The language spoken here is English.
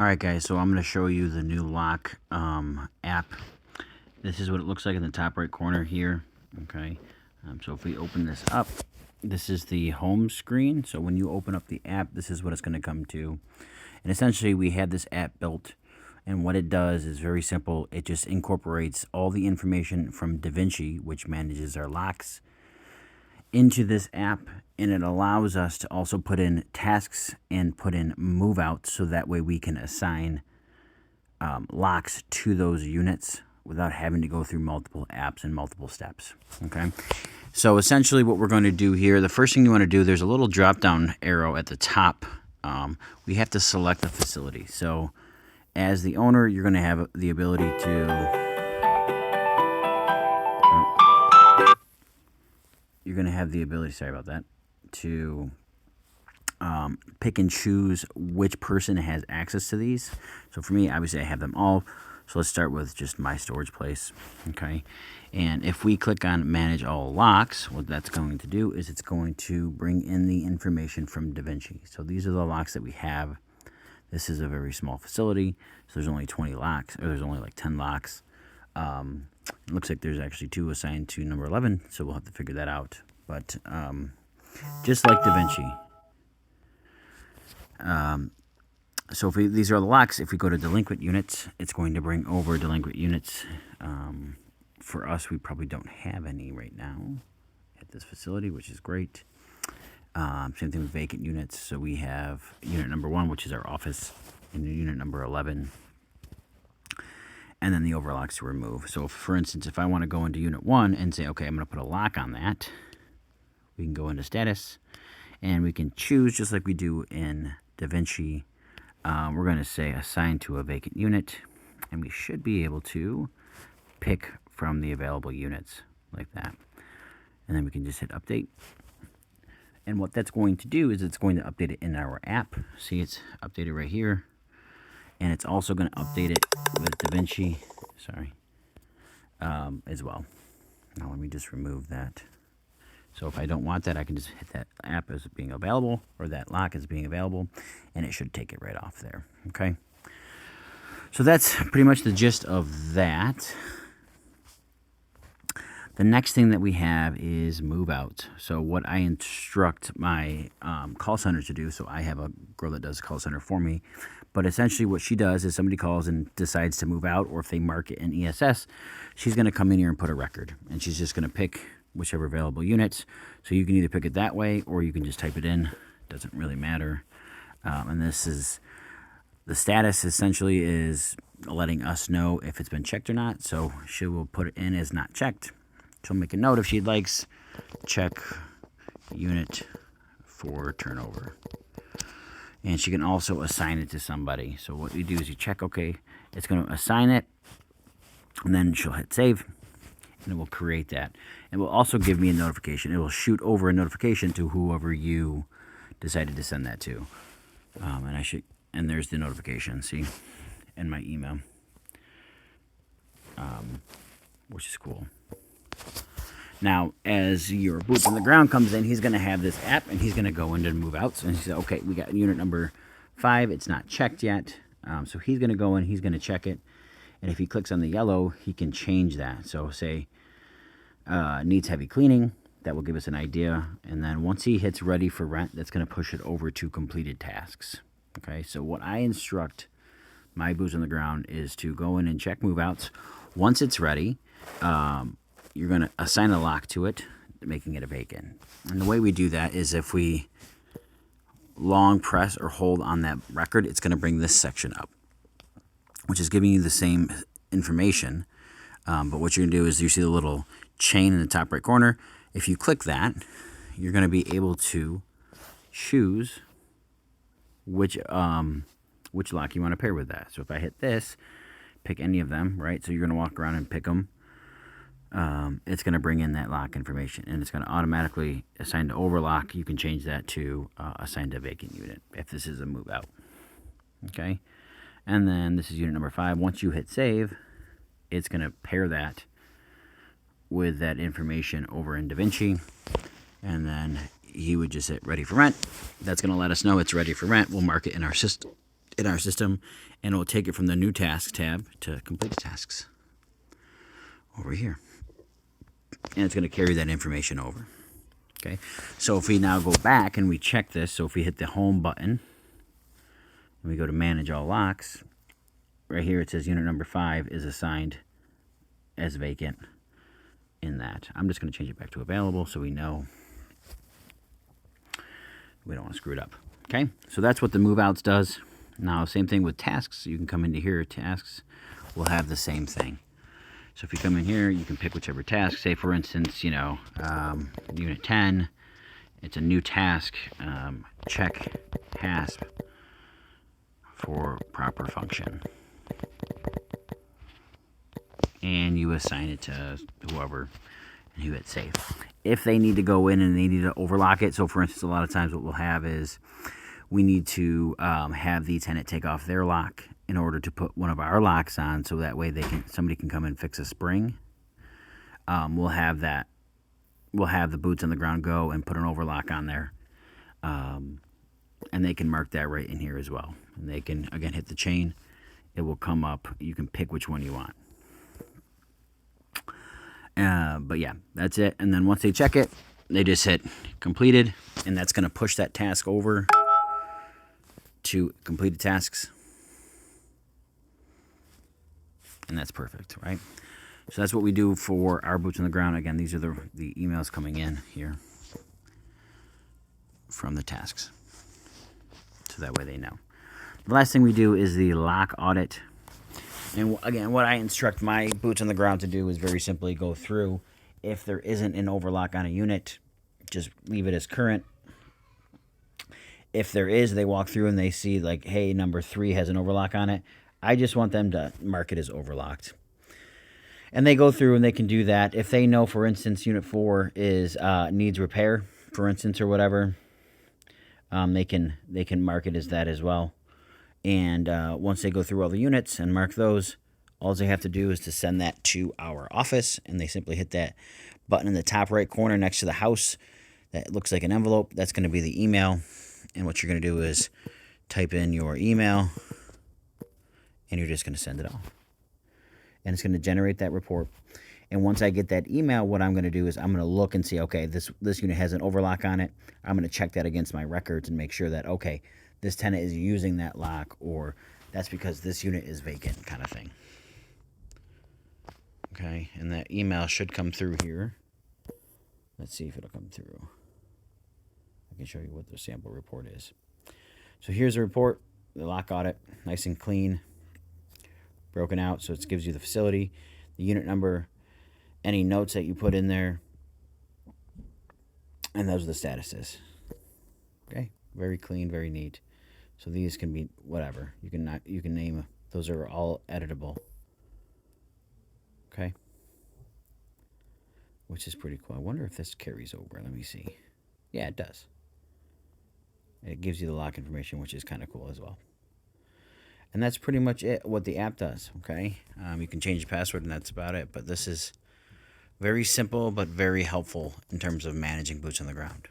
Alright guys, so I'm going to show you the new lock app. This is what it looks like in the top right corner here. Okay, so if we open this up, this is the home screen. So when you open up the app, this is what it's going to come to. And essentially we had this app built, and what it does is very simple. It just incorporates all the information from DaVinci, which manages our locks, into this app, and it allows us to also put in tasks and put in move outs, so that way we can assign locks to those units without having to go through multiple apps and multiple steps. Okay, so essentially what we're going to do here, the first thing you want to do, there's a little drop down arrow at the top. We have to select the facility. So as the owner, you're going to have the ability to sorry about that, to pick and choose which person has access to these. So for me, obviously I have them all. So let's start with just my storage place. Okay, and if we click on manage all locks, what that's going to do is it's going to bring in the information from DaVinci. So these are the locks that we have. This is a very small facility, so there's only 20 locks, or there's only like 10 locks. It looks like there's actually 2 assigned to number 11, so we'll have to figure that out. But just like DaVinci. So if these are all the locks, if we go to delinquent units, it's going to bring over delinquent units. For us, we probably don't have any right now at this facility, which is great. Same thing with vacant units. So we have unit number 1, which is our office, and unit number 11. And then the overlocks to remove. So for instance, if I want to go into unit 1 and say, okay, I'm going to put a lock on that, we can go into status, and we can choose, just like we do in DaVinci. We're going to say assign to a vacant unit, and we should be able to pick from the available units like that. And then we can just hit update. And what that's going to do is it's going to update it in our app. See, it's updated right here. And it's also going to update it with DaVinci, as well. Now let me just remove that. So if I don't want that, I can just hit that app as being available, or that lock as being available, and it should take it right off there. Okay. So that's pretty much the gist of that. The next thing that we have is move out. So what I instruct my call center to do, so I have a girl that does call center for me, but essentially what she does is somebody calls and decides to move out, or if they mark it in ESS, she's going to come in here and put a record, and she's just going to pick whichever available units. So you can either pick it that way, or you can just type it in. Doesn't really matter. And this is the status, essentially is letting us know if it's been checked or not. So she will put it in as not checked. She'll make a note if she likes, check unit for turnover. And she can also assign it to somebody. So what you do is you check, okay, it's going to assign it, and then she'll hit save, and it will create that. It will also give me a notification. It will shoot over a notification to whoever you decided to send that to. And there's the notification, see, in my email, which is cool. Now, as your boots on the ground comes in, he's going to have this app, and he's going to go into move outs, and he says, okay, we got unit number 5. It's not checked yet. So he's going to go in, he's going to check it. And if he clicks on the yellow, he can change that. So say, needs heavy cleaning. That will give us an idea. And then once he hits ready for rent, that's going to push it over to completed tasks. Okay, so what I instruct my boots on the ground is to go in and check move outs. Once it's ready, you're going to assign a lock to it, making it a vacant. And the way we do that is if we long press or hold on that record, it's going to bring this section up, which is giving you the same information. But what you're going to do is you see the little chain in the top right corner. If you click that, you're going to be able to choose which lock you want to pair with that. So if I hit this, pick any of them, right? So you're going to walk around and pick them. It's going to bring in that lock information, and it's going to automatically assign to overlock. You can change that to assign to vacant unit if this is a move out. Okay. And then this is unit number 5. Once you hit save, it's going to pair that with that information over in DaVinci. And then he would just hit ready for rent. That's going to let us know it's ready for rent. We'll mark it in our system. in our system, and it will take it from the new task tab to complete tasks over here. And it's going to carry that information over. Okay, so if we now go back and we check this, so if we hit the home button and we go to manage all locks, right here it says unit number 5 is assigned as vacant in that. I'm just going to change it back to available so we know we don't want to screw it up. Okay, so that's what the move outs does. Now, same thing with tasks. You can come into here, tasks will have the same thing. So if you come in here, you can pick whichever task. Say, for instance, Unit 10, it's a new task, check HASP for proper function. And you assign it to whoever, and you hit save. If they need to go in and they need to overlock it, so for instance, a lot of times what we'll have is we need to have the tenant take off their lock in order to put one of our locks on, so that way somebody can come and fix a spring. We'll have that. We'll have the boots on the ground go and put an overlock on there, and they can mark that right in here as well. And they can again hit the chain. It will come up. You can pick which one you want. But yeah, that's it. And then once they check it, they just hit completed, and that's going to push that task over to completed tasks. And that's perfect, right? So that's what we do for our boots on the ground. Again, these are the emails coming in here from the tasks. So that way they know. The last thing we do is the lock audit. And again, what I instruct my boots on the ground to do is very simply go through. If there isn't an overlock on a unit, just leave it as current. If there is, they walk through and they see like, hey, number 3 has an overlock on it. I just want them to mark it as overlocked. And they go through and they can do that. If they know, for instance, unit 4 is needs repair, for instance, or whatever, they can mark it as that as well. And once they go through all the units and mark those, all they have to do is to send that to our office, and they simply hit that button in the top right corner next to the house that looks like an envelope. That's going to be the email. And what you're going to do is type in your email, and you're just going to send it off. And it's going to generate that report. And once I get that email, what I'm going to do is I'm going to look and see, okay, this unit has an overlock on it. I'm going to check that against my records and make sure that, okay, this tenant is using that lock, or that's because this unit is vacant, kind of thing. Okay, and that email should come through here. Let's see if it'll come through. I can show you what the sample report is. So here's the report, the lock audit, nice and clean, broken out, so it gives you the facility, the unit number, any notes that you put in there, and those are the statuses. Okay, very clean, very neat. So these can be whatever. You can name, those are all editable. Okay. Which is pretty cool. I wonder if this carries over. Let me see. Yeah, it does. It gives you the lock information, which is kind of cool as well. And that's pretty much it, what the app does, okay? You can change the password, and that's about it. But this is very simple but very helpful in terms of managing boots on the ground.